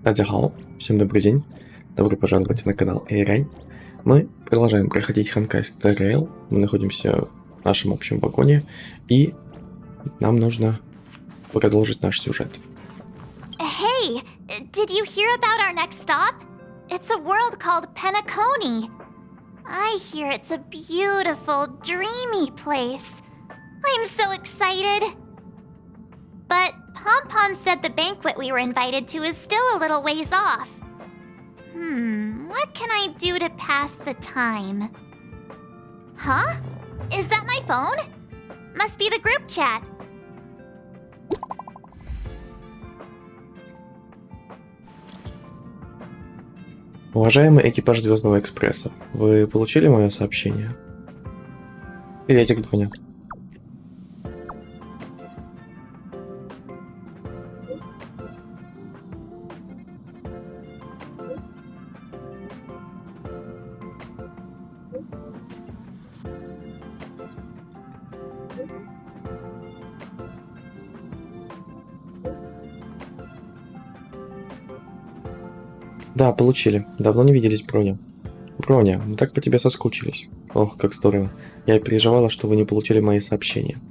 Дадзяхао, всем добрый день, добро пожаловать на канал Эйрай. Мы продолжаем проходить Honkai Star Rail, мы находимся в нашем общем вагоне, и нам нужно продолжить наш сюжет. Hey, did you hear about our next stop? It's a world called Penacony. I hear it's a beautiful, dreamy place. I'm so excited. But Pom-Pom said the banquet we were invited to is still a little ways off. What can I do to pass the time? Huh? Is that my phone? Must be the group chat. Уважаемый экипаж Звездного экспресса, вы получили мое сообщение? Приветик, Дуня. Да, получили. Давно не виделись, Броня. Броня, мы так по тебе соскучились. Ох, как здорово. Я переживала, что вы не получили мои сообщения.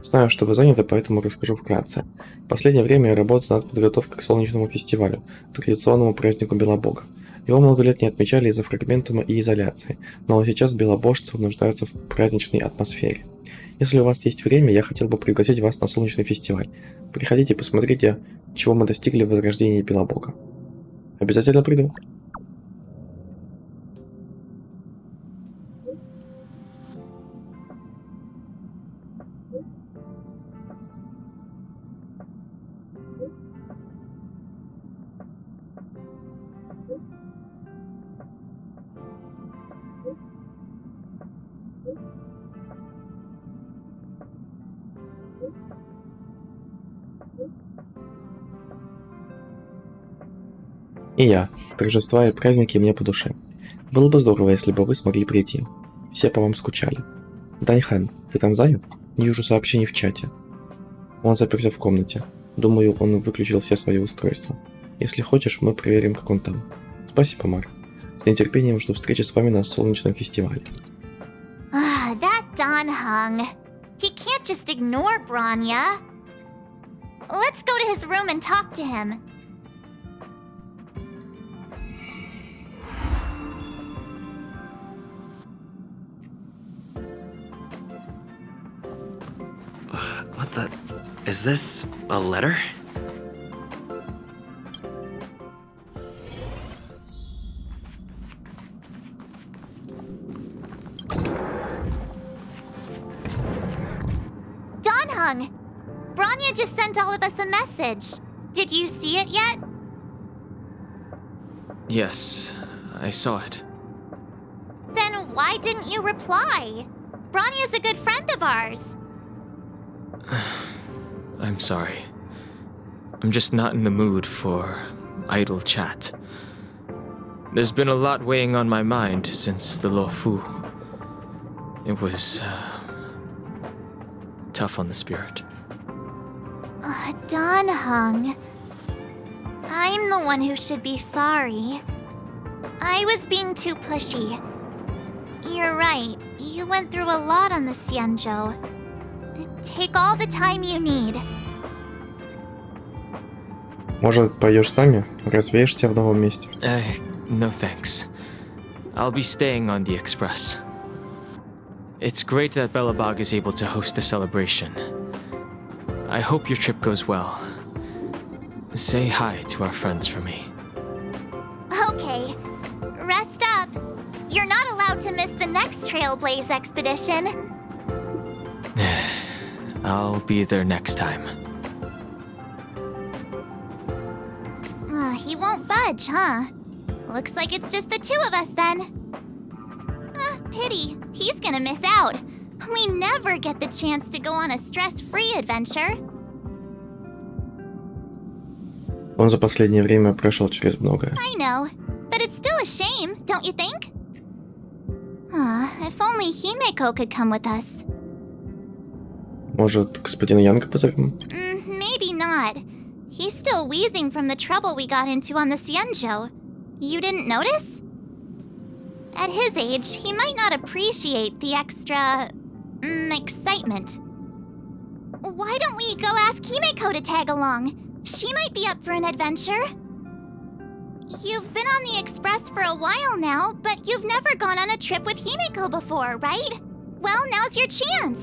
Знаю, что вы заняты, поэтому расскажу вкратце. В последнее время я работаю над подготовкой к солнечному фестивалю, традиционному празднику Белобога. Его много лет не отмечали из-за фрагментума и изоляции, но сейчас белобожцы нуждаются в праздничной атмосфере. Если у вас есть время, я хотел бы пригласить вас на солнечный фестиваль. Приходите и посмотрите, чего мы достигли в возрождении Белобога. Обязательно приду. И я. Торжества и праздники мне по душе. Было бы здорово, если бы вы смогли прийти. Все по вам скучали. Даньхан, ты там занят? Не вижу сообщений в чате. Он заперся в комнате. Думаю, он выключил все свои устройства. Если хочешь, мы проверим, как он там. Спасибо, Мар. С нетерпением жду встречи с вами на солнечном фестивале. That Don Hung. He can't just ignore Branya. Let's go to his room and talk to him. What the... Is this a letter? Don Hung! Branya just sent all of us a message. Did you see it yet? Yes, I saw it. Then why didn't you reply? Branya's a good friend of ours. I'm sorry. I'm just not in the mood for idle chat. There's been a lot weighing on my mind since the Luofu. It was tough on the spirit. Don Hung. I'm the one who should be sorry. I was being too pushy. You're right. You went through a lot on the Xianzhou. Take all the time you need. Может, поешь с нами? Развеешься в новом месте? No thanks. I'll be staying on the Express. It's great that Belobog is able to host a celebration. I hope your trip goes well. Say hi to our friends for me. Okay. Rest up. You're not allowed to miss the next Trailblaze expedition. I'll be there next time. He won't budge, huh? Looks like it's just the two of us then. Pity. He's gonna miss out. We never get the chance to go on a stress-free adventure. Он за последнее время прошел через многое. I know, but it's still a shame, don't you think? If only Himeko could come with us. Может, господина Янга позовем? Maybe not. He's still wheezing from the trouble we got into on the Xianzhou. You didn't notice? At his age, he might not appreciate the extra... excitement. Why don't we go ask Himeko to tag along? She might be up for an adventure. You've been on the Express for a while now, but you've never gone on a trip with Himeko before, right? Well, now's your chance.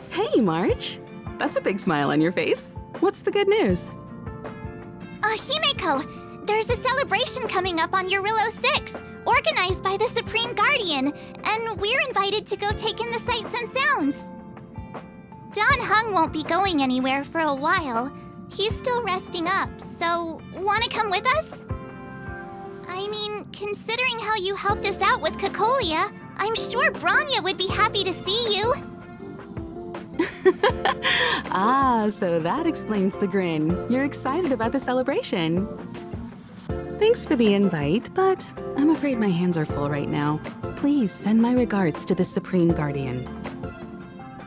Hey, March. That's a big smile on your face. What's the good news? Himeko, there's a celebration coming up on Eurillo 6, organized by the Supreme Guardian, and we're invited to go take in the sights and sounds. Don Hung won't be going anywhere for a while. He's still resting up, so wanna come with us? I mean, considering how you helped us out with Cocolia, I'm sure Bronya would be happy to see you. Ah, so that explains the grin. You're excited about the celebration. Thanks for the invite, but I'm afraid my hands are full right now. Please send my regards to the Supreme Guardian.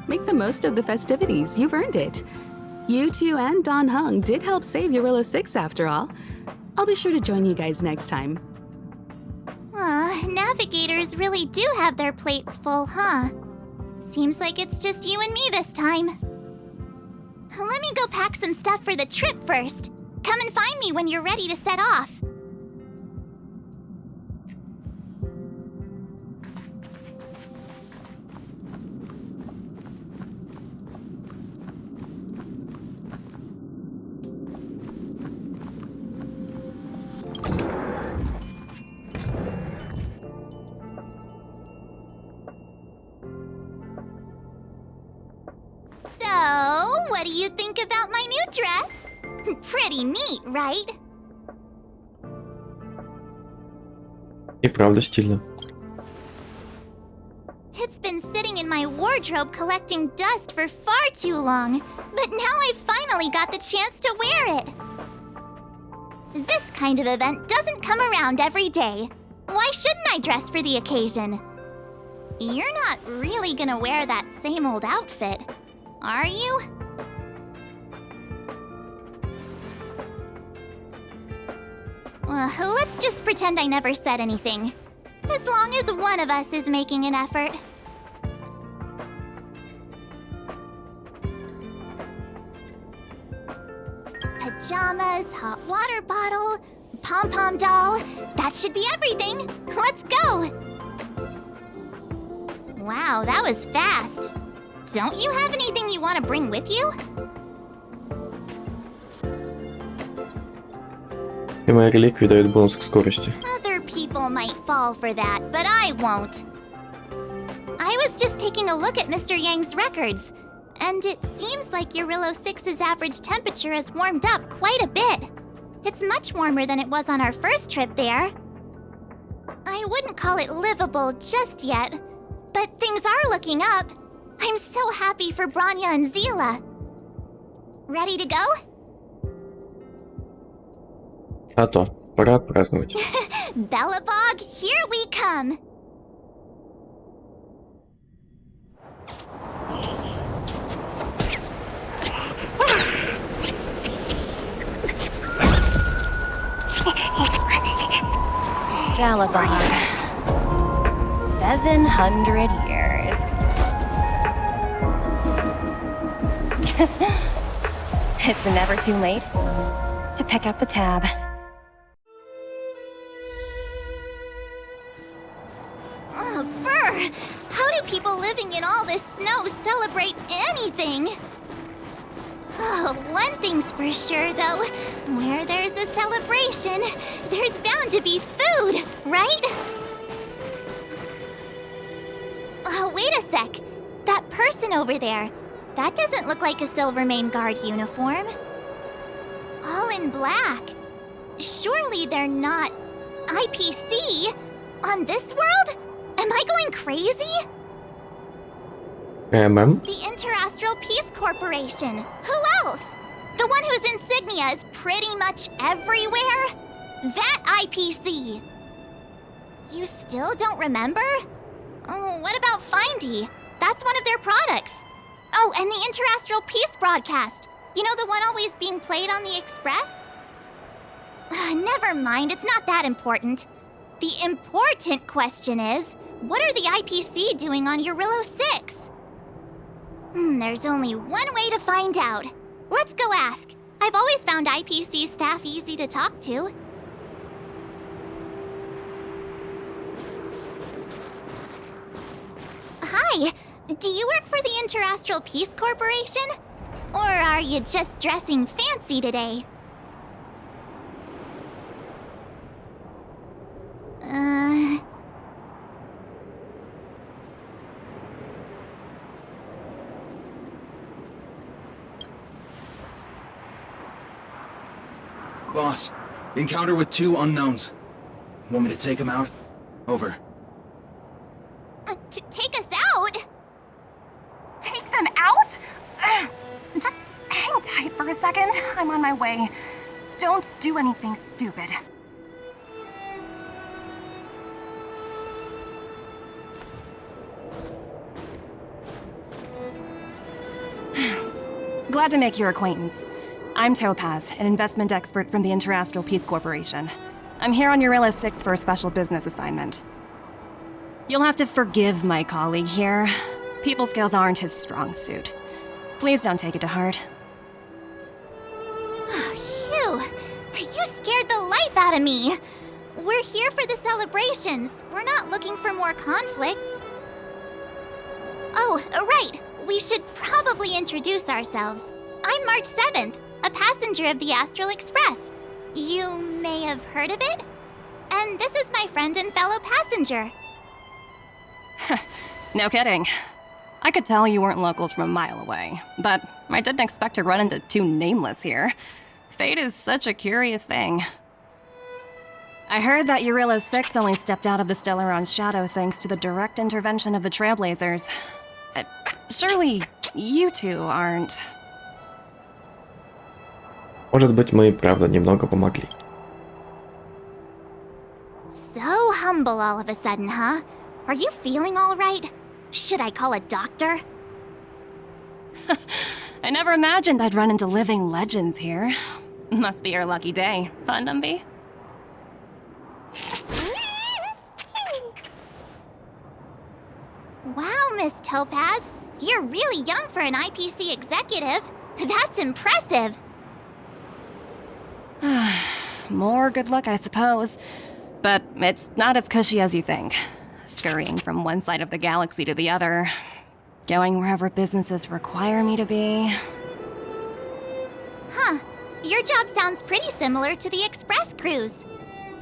Make the most of the festivities. You've earned it. You two and Don Hung did help save Eurillo 6 after all. I'll be sure to join you guys next time. Navigators really do have their plates full, huh? Seems like it's just you and me this time. Let me go pack some stuff for the trip first. Come and find me when you're ready to set off. So, what do you think about my new dress? Pretty neat, right? И правда стильно. It's been sitting in my wardrobe collecting dust for far too long, but now I finally got the chance to wear it. This kind of event doesn't come around every day. Why shouldn't I dress for the occasion? You're not really gonna wear that same old outfit, are you? Let's just pretend I never said anything. As long as one of us is making an effort. Pajamas, hot water bottle, pom-pom doll. That should be everything. Let's go! Wow, that was fast. Don't you have anything you want to bring with you? И мои реликвии дают бонус к скорости. Other people might fall for that, but I won't. I was just taking a look at Mr. Yang's records, and it seems like Eurillo 6's average temperature has warmed up quite a bit. It's much warmer than it was on our first trip there. I wouldn't call it livable just yet, but things are looking up. I'm so happy for Bronya and Zila. Ready to go? А то, пора праздновать. Bellabog, here we come! Bellabog. 700 years. It's never too late to pick up the tab. Oh, brr! How do people living in all this snow celebrate anything? Oh, one thing's for sure, though. Where there's a celebration, there's bound to be food, right? Oh, wait a sec. That person over there, that doesn't look like a Silvermane Guard uniform. All in black. Surely they're not IPC on this world? Am I going crazy? ММ? The Interastral Peace Corporation. Who else? The one whose insignia is pretty much everywhere? That IPC! You still don't remember? Oh, what about Findy? That's one of their products. Oh, and the Interastral Peace broadcast. You know the one always being played on the Express? Never mind, it's not that important. The important question is, what are the IPC doing on Eurillo 6? There's only one way to find out. Let's go ask. I've always found IPC staff easy to talk to. Hi, do you work for the Interastral Peace Corporation? Or are you just dressing fancy today? Boss, encounter with 2 unknowns. Want me to take them out? Over. Take us out? Take them out? Just hang tight for a second. I'm on my way. Don't do anything stupid. Glad to make your acquaintance. I'm Topaz, an investment expert from the Interastral Peace Corporation. I'm here on Eurillo 6 for a special business assignment. You'll have to forgive my colleague here. People skills aren't his strong suit. Please don't take it to heart. Phew, you scared the life out of me. We're here for the celebrations. We're not looking for more conflicts. Oh, right. We should probably introduce ourselves. I'm March 7th, a passenger of the Astral Express. You may have heard of it? And this is my friend and fellow passenger. No kidding. I could tell you weren't locals from a mile away, but I didn't expect to run into 2 nameless here. Fate is such a curious thing. I heard that Eurillo 6 only stepped out of the Stellaron's shadow thanks to the direct intervention of the Trailblazers. Surely you two aren't... Может быть, мы и правда немного помогли. So humble all of a sudden, huh? Are you feeling all right? Should I call a doctor? I never imagined I'd run into living legends here. Must be your lucky day, huh, Numby? Wow, Miss Topaz. You're really young for an IPC executive. That's impressive. More good luck, I suppose. But it's not as cushy as you think. Scurrying from one side of the galaxy to the other. Going wherever businesses require me to be. Huh. Your job sounds pretty similar to the Express cruise.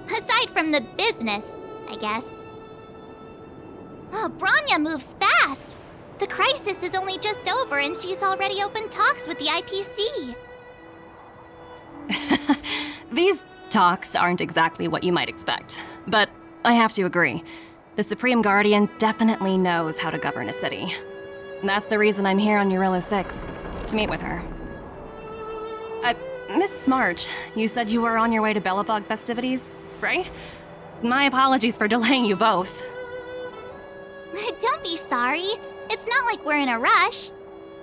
Aside from the business, I guess. Oh, Bronya moves fast. The crisis is only just over and she's already opened talks with the IPC. These talks aren't exactly what you might expect. But I have to agree. The Supreme Guardian definitely knows how to govern a city. That's the reason I'm here on Eurillo 6, to meet with her. Miss March, you said you were on your way to Belobog festivities, right? My apologies for delaying you both. Don't be sorry. It's not like we're in a rush.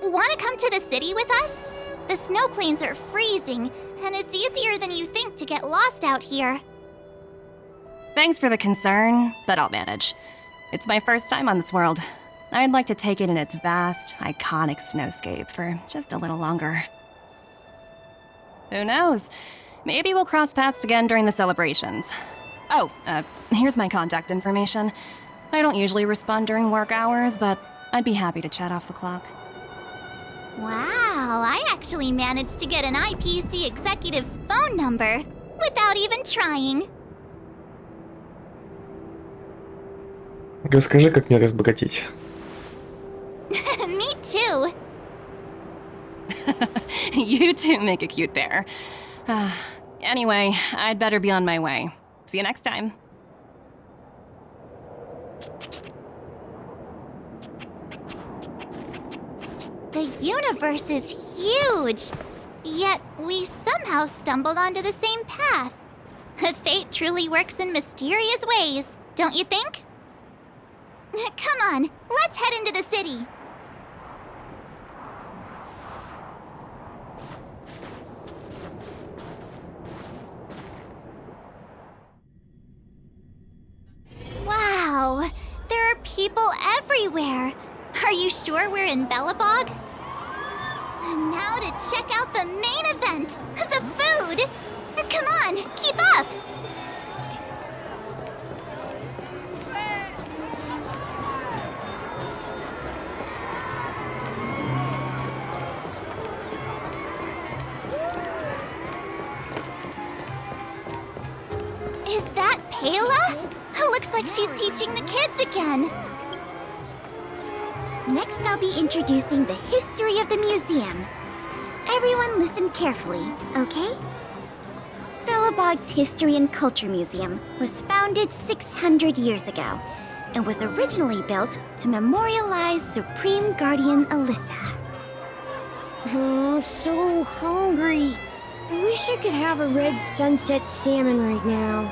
Wanna come to the city with us? The snow plains are freezing, and it's easier than you think to get lost out here. Thanks for the concern, but I'll manage. It's my first time on this world. I'd like to take it in its vast, iconic snowscape for just a little longer. Who knows? Maybe we'll cross paths again during the celebrations. Oh, here's my contact information. I don't usually respond during work hours, but I'd be happy to chat off the clock. Wow, I actually managed to get an IPC executive's phone number without even trying. Расскажи, как мне разбогатеть. Me too. You two make a cute pair. Anyway, I'd better be on my way. See you next time. The universe is huge. Yet we somehow stumbled onto the same path. Fate truly works in mysterious ways, don't you think? Come on, let's head into the city. Wow, there are people everywhere. Are you sure we're in Belobog? And now to check out the main event, the food. Come on, keep up. Is that Pela? Looks like she's teaching the kids again. Next, I'll be introducing the history of the museum. Everyone listen carefully, okay? Belobog's History and Culture Museum was founded 600 years ago and was originally built to memorialize Supreme Guardian Alyssa. I'm so hungry. I wish I could have a red sunset salmon right now.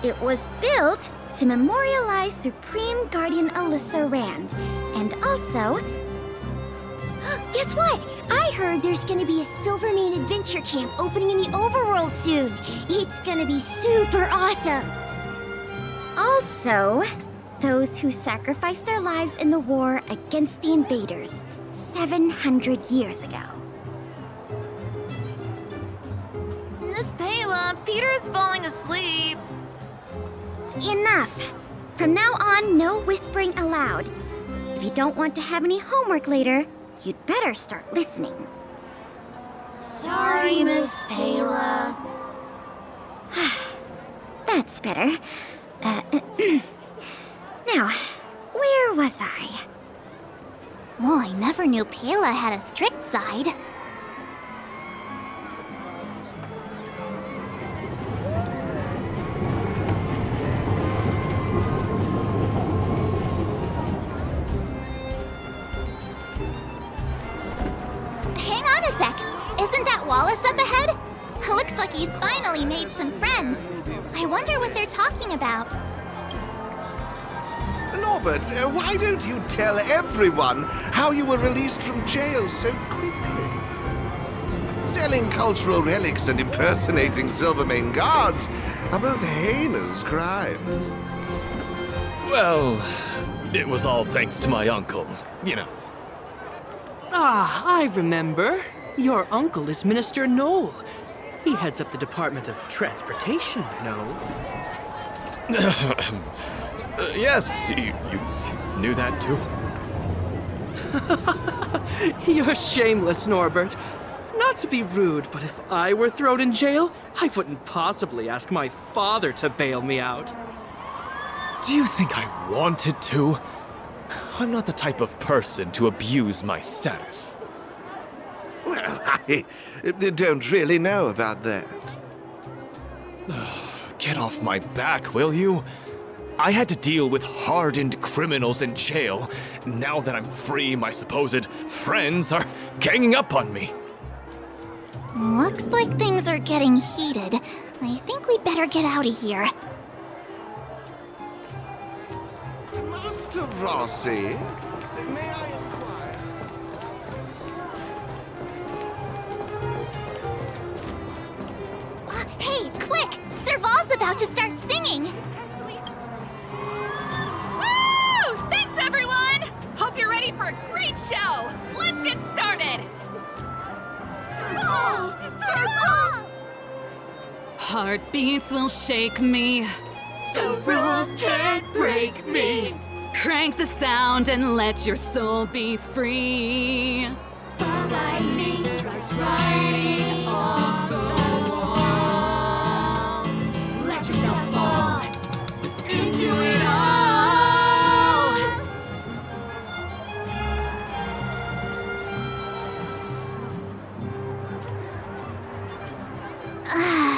It was built to memorialize Supreme Guardian Alyssa Rand, and also... Guess what? I heard there's gonna be a Silvermane adventure camp opening in the overworld soon. It's gonna be super awesome. Also, those who sacrificed their lives in the war against the invaders 700 years ago. Miss Pela, Peter's falling asleep. Enough! From now on, no whispering allowed. If you don't want to have any homework later, you'd better start listening. Sorry, Miss Pela. That's better. Now, where was I? Well, I never knew Pela had a strict side. Hang on a sec. Isn't that Wallace up ahead? Looks like he's finally made some friends. I wonder what they're talking about. Norbert, why don't you tell everyone how you were released from jail so quickly? Selling cultural relics and impersonating Silvermane guards are both heinous crimes. Well, it was all thanks to my uncle, you know. Ah, I remember. Your uncle is Minister Knoll. He heads up the Department of Transportation, no? Yes, you knew that too? You're shameless, Norbert. Not to be rude, but if I were thrown in jail, I wouldn't possibly ask my father to bail me out. Do you think I wanted to? I'm not the type of person to abuse my status. Well, I don't really know about that. Get off my back, will you? I had to deal with hardened criminals in jail. Now that I'm free, my supposed friends are ganging up on me. Looks like things are getting heated. I think we'd better get out of here. Master Rossi, may I inquire? Hey, quick! Serval's about to start singing! Woo! Thanks, everyone! Hope you're ready for a great show! Let's get started! Serval! Serval! Heartbeats will shake me. So rules can't break me! Crank the sound and let your soul be free. The lightning strikes right off the wall. Let yourself fall into it all.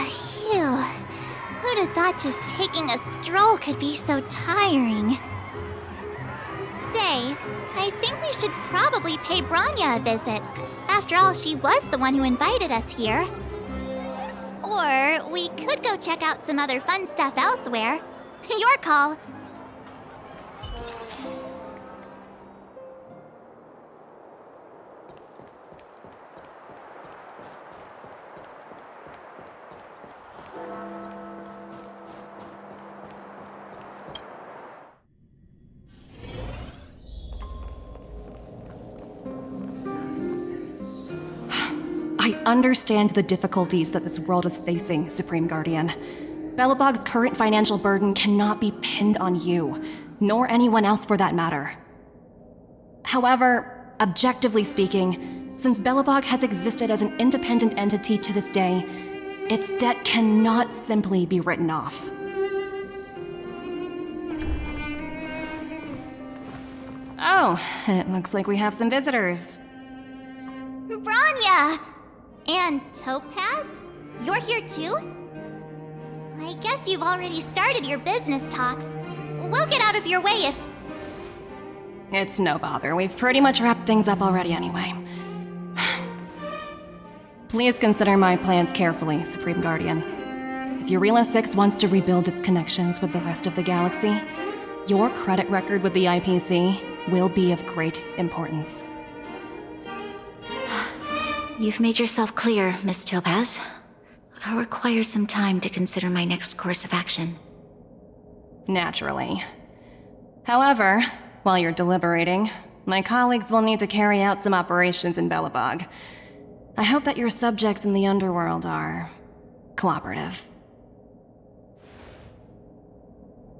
Phew. Who'd have thought just taking a stroll could be so tiring? Say, I I think we should probably pay Branya a visit. After all, she was the one who invited us here. Or we could go check out some other fun stuff elsewhere. Your call. I understand the difficulties that this world is facing, Supreme Guardian. Belobog's current financial burden cannot be pinned on you, nor anyone else for that matter. However, objectively speaking, since Belobog has existed as an independent entity to this day, its debt cannot simply be written off. Oh, it looks like we have some visitors. Branya! And Topaz? You're here too? I guess you've already started your business talks. We'll get out of your way if... It's no bother. We've pretty much wrapped things up already anyway. Please consider my plans carefully, Supreme Guardian. If Eurilo 6 wants to rebuild its connections with the rest of the galaxy, your credit record with the IPC will be of great importance. You've made yourself clear, Miss Topaz. I'll require some time to consider my next course of action. Naturally. However, while you're deliberating, my colleagues will need to carry out some operations in Belobog. I hope that your subjects in the underworld are cooperative.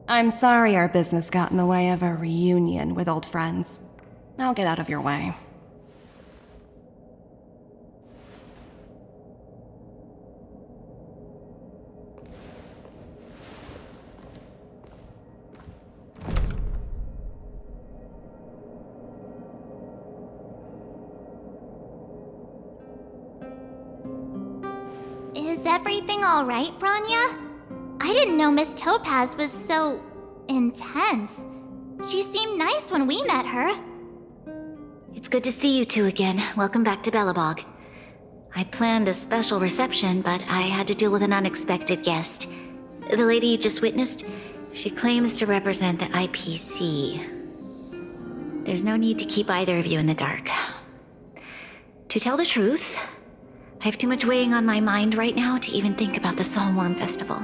I'm sorry our business got in the way of a reunion with old friends. I'll get out of your way. Is everything alright, Branya? I didn't know Miss Topaz was so... intense. She seemed nice when we met her. It's good to see you two again. Welcome back to Belobog. I'd planned a special reception, but I had to deal with an unexpected guest. The lady you just witnessed, she claims to represent the IPC. There's no need to keep either of you in the dark. To tell the truth, I have too much weighing on my mind right now to even think about the Saltworm Festival.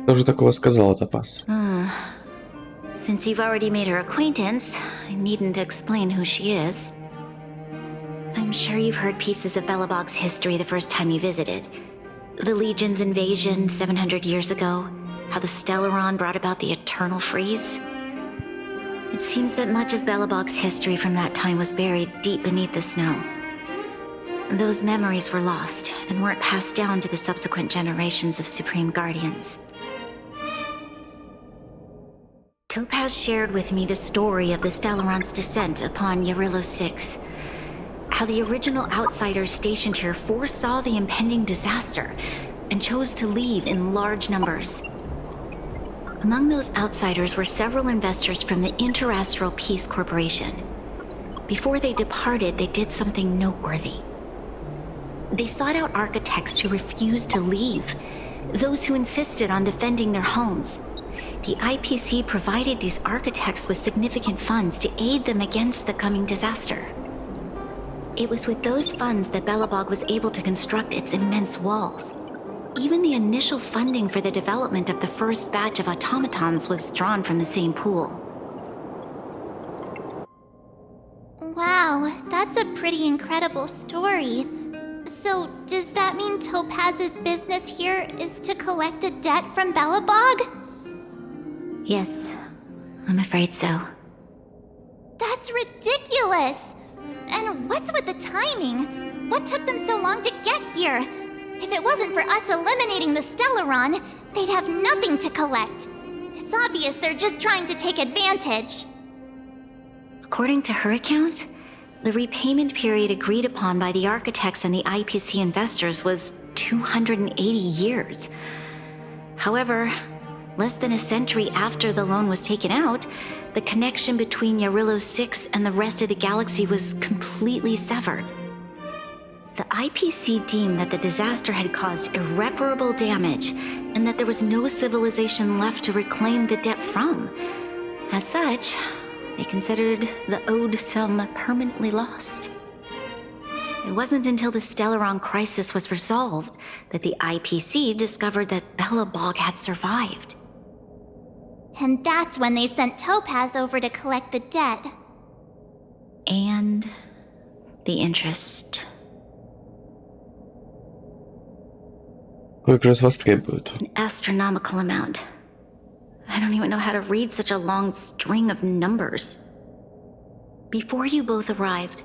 Что же такого сказала Топаз? Since you've already made her acquaintance, I needn't explain who she is. I'm sure you've heard pieces of Belobog's history the first time you visited. The Legion's invasion 700 years ago, how the Stellaron brought about the Eternal Freeze. It seems that much of Belobog's history from that time was buried deep beneath the snow. Those memories were lost and weren't passed down to the subsequent generations of Supreme Guardians. Topaz shared with me the story of the Stellaron's descent upon Eurilo 6. How the original outsiders stationed here foresaw the impending disaster and chose to leave in large numbers. Among those outsiders were several investors from the Interastral Peace Corporation. Before they departed, they did something noteworthy. They sought out architects who refused to leave, those who insisted on defending their homes. The IPC provided these architects with significant funds to aid them against the coming disaster. It was with those funds that Belobog was able to construct its immense walls. Even the initial funding for the development of the first batch of automatons was drawn from the same pool. Wow, that's a pretty incredible story. So, does that mean Topaz's business here is to collect a debt from Belobog? Yes, I'm afraid so. That's ridiculous! And what's with the timing? What took them so long to get here? If it wasn't for us eliminating the Stellaron, they'd have nothing to collect. It's obvious they're just trying to take advantage. According to her account, The repayment period agreed upon by the architects and the IPC investors was 280 years. However, less than a century after the loan was taken out, the connection between Yarillo 6 and the rest of the galaxy was completely severed. The IPC deemed that the disaster had caused irreparable damage and that there was no civilization left to reclaim the debt from. As such, they considered the owed sum permanently lost. It wasn't until the Stellaron crisis was resolved that the IPC discovered that Belobog had survived. And that's when they sent Topaz over to collect the debt. And the interest. Сколько же с вас требуют? An astronomical amount. I don't even know how to read such a long string of numbers. Before you both arrived,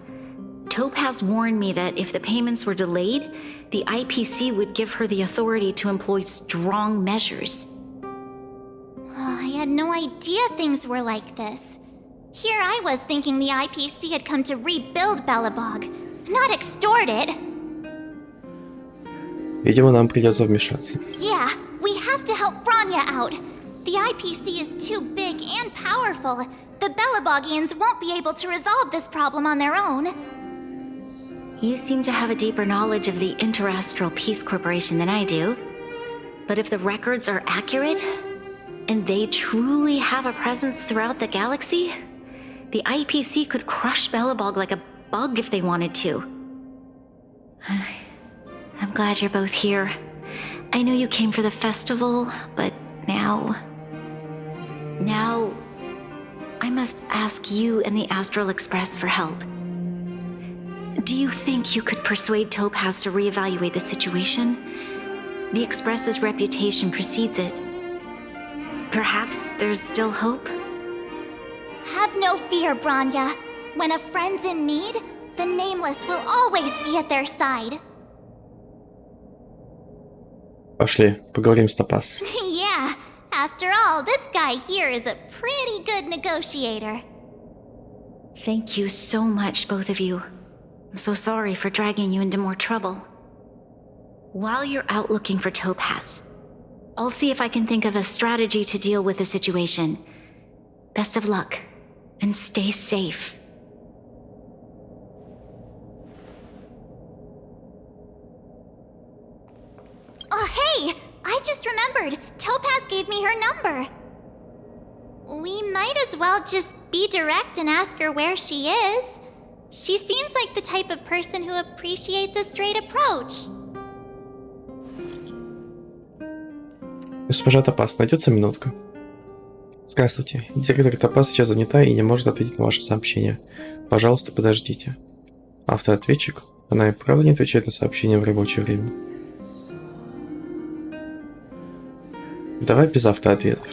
Topaz warned me that if the payments were delayed, the IPC would give her the authority to employ strong measures. Oh, I had no idea things were like this. Here I was thinking the IPC had come to rebuild Belobog, not extort it. Видимо, нам придется вмешаться. Yeah, we have to help Bronya out. The IPC is too big and powerful. The Belobogians won't be able to resolve this problem on their own. You seem to have a deeper knowledge of the Interastral Peace Corporation than I do. But if the records are accurate, and they truly have a presence throughout the galaxy, the IPC could crush Belobog like a bug if they wanted to. I'm glad you're both here. I know you came for the festival, but now I must ask you and the Astral Express for help. Do you think you could persuade Topaz to reevaluate the situation? The Express's reputation precedes it. Perhaps there's still hope? Have no fear, Bronya. When a friend's in need, the Nameless will always be at their side. Пошли, поговорим с Топаз. Yeah, after all, this guy here is a pretty good negotiator. Thank you so much, both of you. I'm so sorry for dragging you into more trouble. While you're out looking for Topaz, I'll see if I can think of a strategy to deal with the situation. Best of luck, and stay safe. Oh, hey! I just remembered. Topaz gave me her number. We might as well just be direct and ask her where she is. She seems like the type of person who appreciates a straight approach. Госпожа Топаз, найдется минутка? Здравствуйте. Директор Топаз сейчас занята и не может ответить на ваше сообщение. Пожалуйста, подождите. Автоответчик? Она и правда не отвечает на сообщения в рабочее время. Давай без автоответов.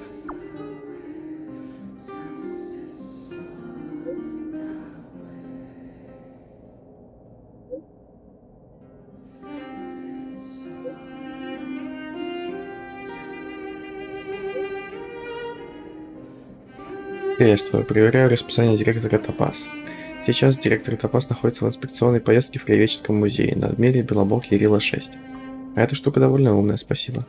Приветствую. Проверяю расписание директора Топаз. Сейчас директор Топаз находится в инспекционной поездке в Краеведческом музее на Адмире Белобог Ярилла 6. А эта штука довольно умная, спасибо.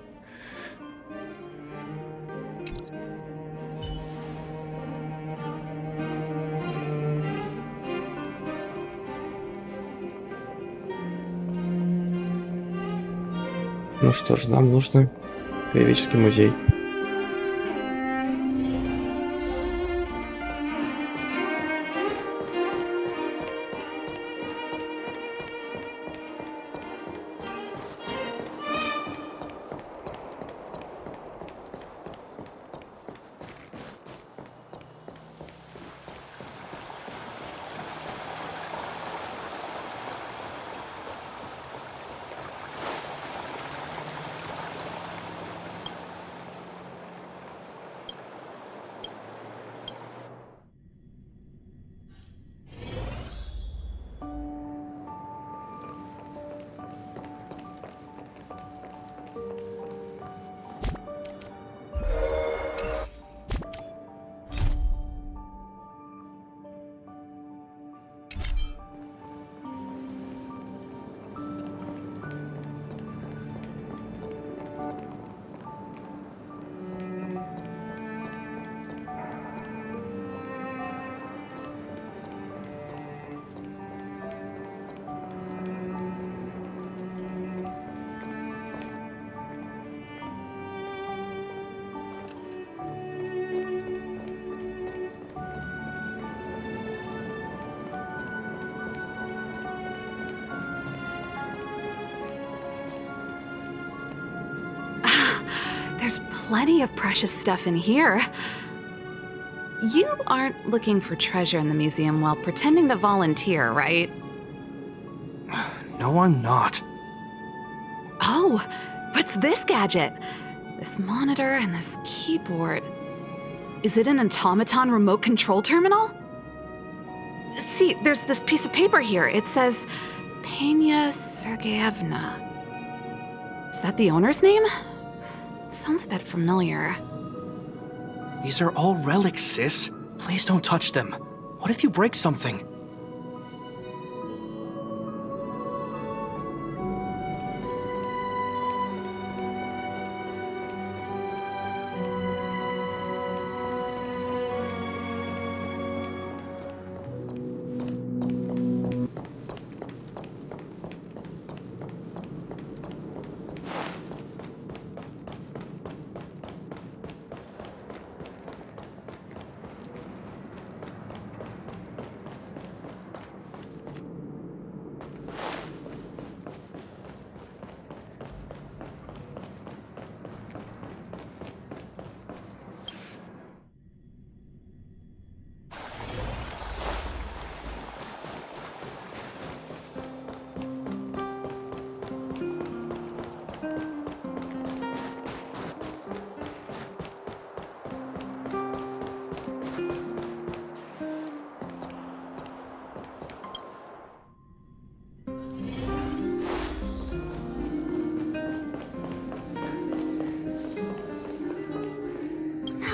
Ну что ж, нам нужно Краеведческий музей. There's plenty of precious stuff in here. You aren't looking for treasure in the museum while pretending to volunteer, right? No, I'm not. Oh, what's this gadget? This monitor and this keyboard. Is it an automaton remote control terminal? See, there's this piece of paper here. It says Pena Sergeyevna. Is that the owner's name? Sounds a bit familiar. These are all relics, sis. Please don't touch them. What if you break something?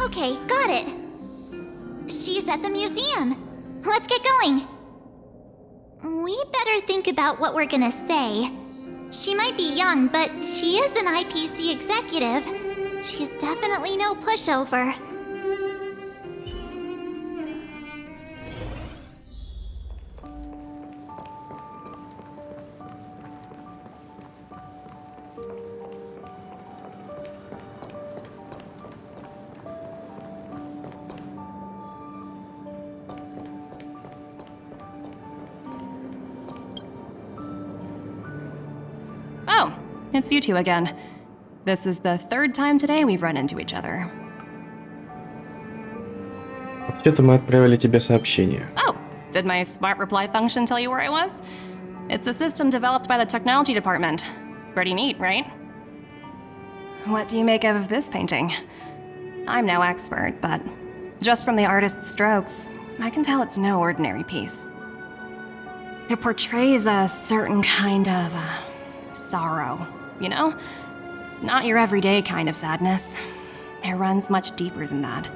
Okay, got it. She's at the museum. Let's get going. We better think about what we're gonna say. She might be young, but she is an IPC executive. She's definitely no pushover. Oh, it's you two again. This is the third time today we've run into each other. Вообще-то мы отправили тебе сообщение. Oh, did my smart reply function tell you where I was? It's a system developed by the technology department. Pretty neat, right? What do you make of this painting? I'm no expert, but just from the artist's strokes, I can tell it's no ordinary piece. It portrays a certain kind of sorrow, you know? Not your everyday kind of sadness. It runs much deeper than that.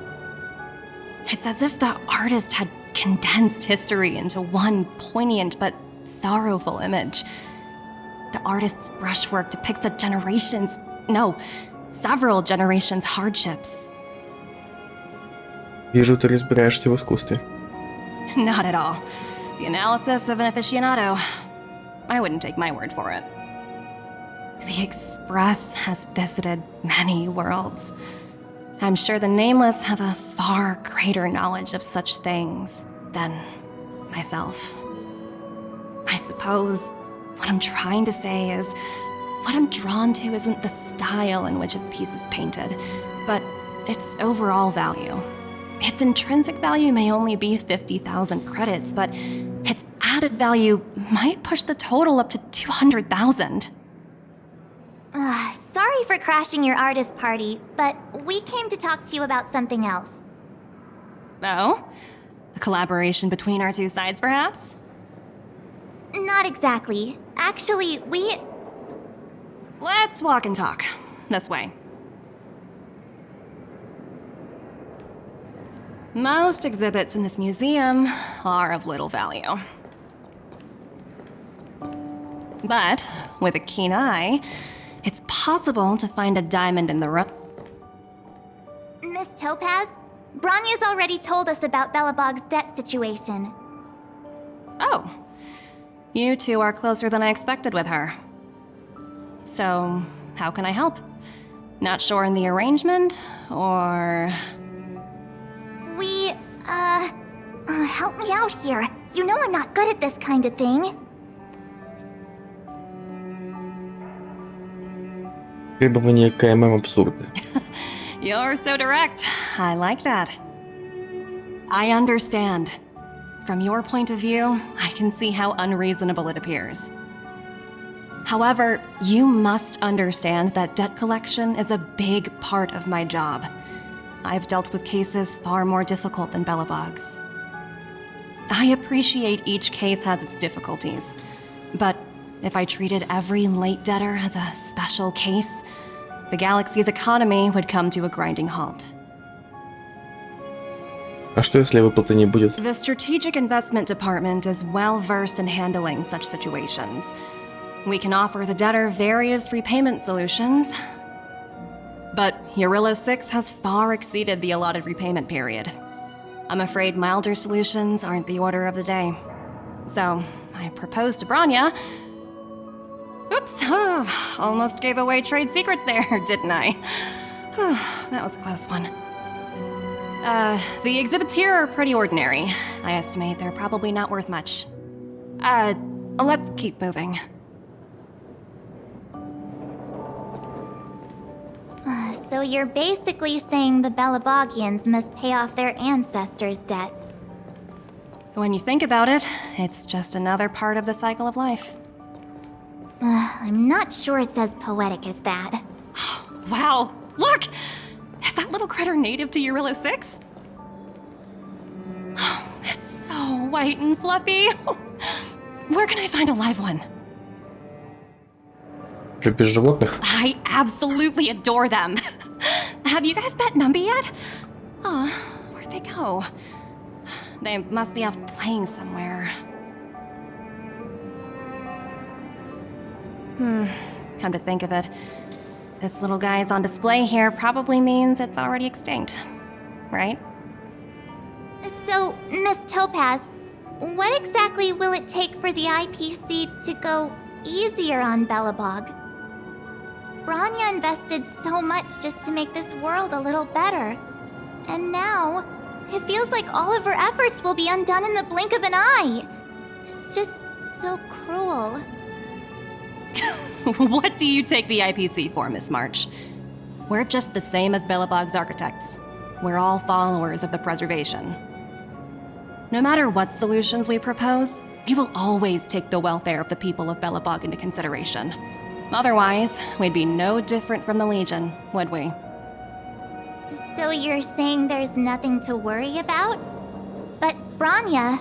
It's as if the artist had condensed history into one poignant but sorrowful image. The artist's brushwork depicts several generations' hardships. Вижу, ты разбираешься в искусстве. Not at all. The analysis of an aficionado. I wouldn't take my word for it. The Express has visited many worlds. I'm sure the Nameless have a far greater knowledge of such things than myself. I suppose what I'm trying to say is, what I'm drawn to isn't the style in which a piece is painted, but its overall value. Its intrinsic value may only be 50,000 credits, but its added value might push the total up to 200,000. Sorry for crashing your artist party, but we came to talk to you about something else. Oh? A collaboration between our two sides, perhaps? Not exactly. Actually, Let's walk and talk. This way. Most exhibits in this museum are of little value. But, with a keen eye, it's possible to find a diamond in the rough. Miss Topaz, Bronya's already told us about Belobog's debt situation. Oh. You two are closer than I expected with her. So, how can I help? Not sure in the arrangement, or... Help me out here. You know I'm not good at this kind of thing. Требования КММ абсурдны. You're so direct. I like that. I understand. From your point of view, I can see how unreasonable it appears. However, you must understand that debt collection is a big part of my job. I've dealt with cases far more difficult than Belobog's. I appreciate each case has its difficulties, but if I treated every late debtor as a special case, the galaxy's economy would come to a grinding halt. А что если выплаты не будет? The Strategic Investment Department is well versed in handling such situations. We can offer the debtor various repayment solutions, but Eurillo 6 has far exceeded the allotted repayment period. I'm afraid milder solutions aren't the order of the day. So, I proposed to Branya. Oops, almost gave away trade secrets there, didn't I? That was a close one. The exhibits here are pretty ordinary. I estimate they're probably not worth much. Let's keep moving. So you're basically saying the Belabogians must pay off their ancestors' debts. When you think about it, it's just another part of the cycle of life. I'm not sure it's as poetic as that. Wow, look! Is that little critter native to Eurillo 6? It's so white and fluffy. Where can I find a live one? Любишь животных? I absolutely adore them. Have you guys met Numby yet? Oh, where'd they go? They must be off playing somewhere. Come to think of it, this little guy's on display here probably means it's already extinct, right? So, Miss Topaz, what exactly will it take for the IPC to go easier on Belobog? Branya invested so much just to make this world a little better. And now, it feels like all of her efforts will be undone in the blink of an eye. It's just so cruel. What do you take the IPC for, Miss March? We're just the same as Belobog's architects. We're all followers of the preservation. No matter what solutions we propose, we will always take the welfare of the people of Belobog into consideration. Otherwise, we'd be no different from the Legion, would we? So you're saying there's nothing to worry about? But Branya...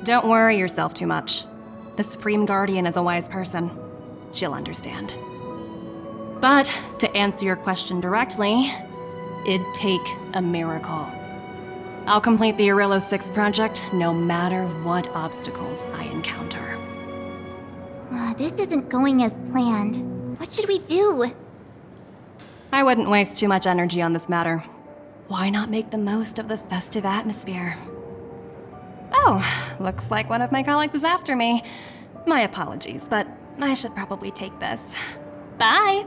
Don't worry yourself too much. The Supreme Guardian is a wise person. She'll understand. But, to answer your question directly, it'd take a miracle. I'll complete the Eurillo 6 project no matter what obstacles I encounter. This isn't going as planned. What should we do? I wouldn't waste too much energy on this matter. Why not make the most of the festive atmosphere? Oh, looks like one of my colleagues is after me. My apologies, but I should probably take this. Bye!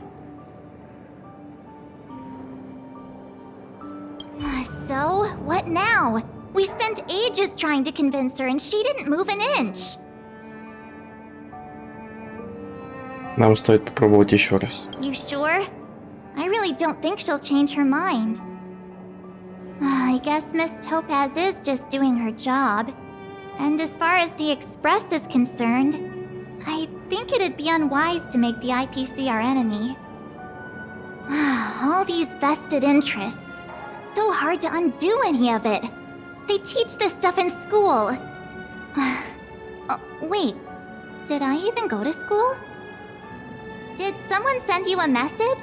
So, what now? We spent ages trying to convince her and she didn't move an inch. Нам стоит попробовать еще раз. You sure? I really don't think she'll change her mind. I guess Miss Topaz is just doing her job. And as far as the Express is concerned, I think it'd be unwise to make the IPC our enemy. All these vested interests. So hard to undo any of it. They teach this stuff in school. Wait, did I even go to school? Did someone send you a message?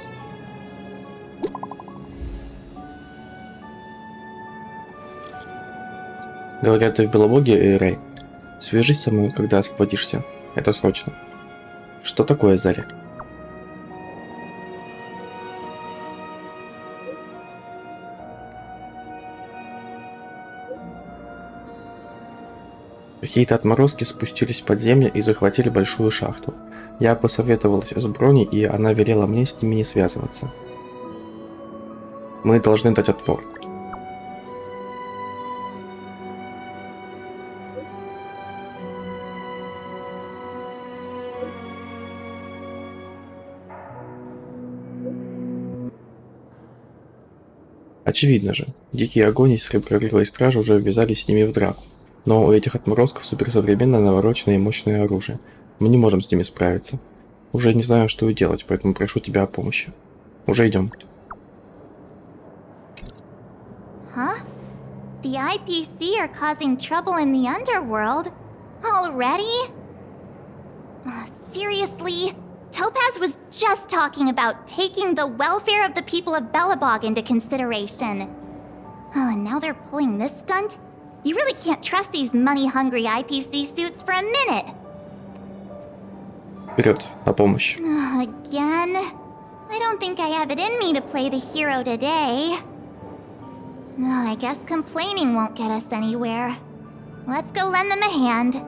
Говорят, ты в Белобоге, Рэй. Свяжись со мной, когда освободишься. Это срочно. Что такое, Заря? Какие-то отморозки спустились в подземье и захватили большую шахту. Я посоветовалась с Броней, и она велела мне с ними не связываться. Мы должны дать отпор. Очевидно же, дикие огонь и сереброрылые стражи уже ввязались с ними в драку. Но у этих отморозков суперсовременное, навороченное и мощное оружие. Мы не можем с ними справиться. Уже не знаю, что и делать, поэтому прошу тебя о помощи. Уже идем. Huh? The IPC are causing trouble in the underworld? Already? Seriously? Topaz was just talking about taking the welfare of the people of Belobog into consideration. Oh, and now they're pulling this stunt? You really can't trust these money-hungry IPC suits for a minute. Вперед, на помощь. Again? I don't think I have it in me to play the hero today. I guess complaining won't get us anywhere. Let's go lend them a hand.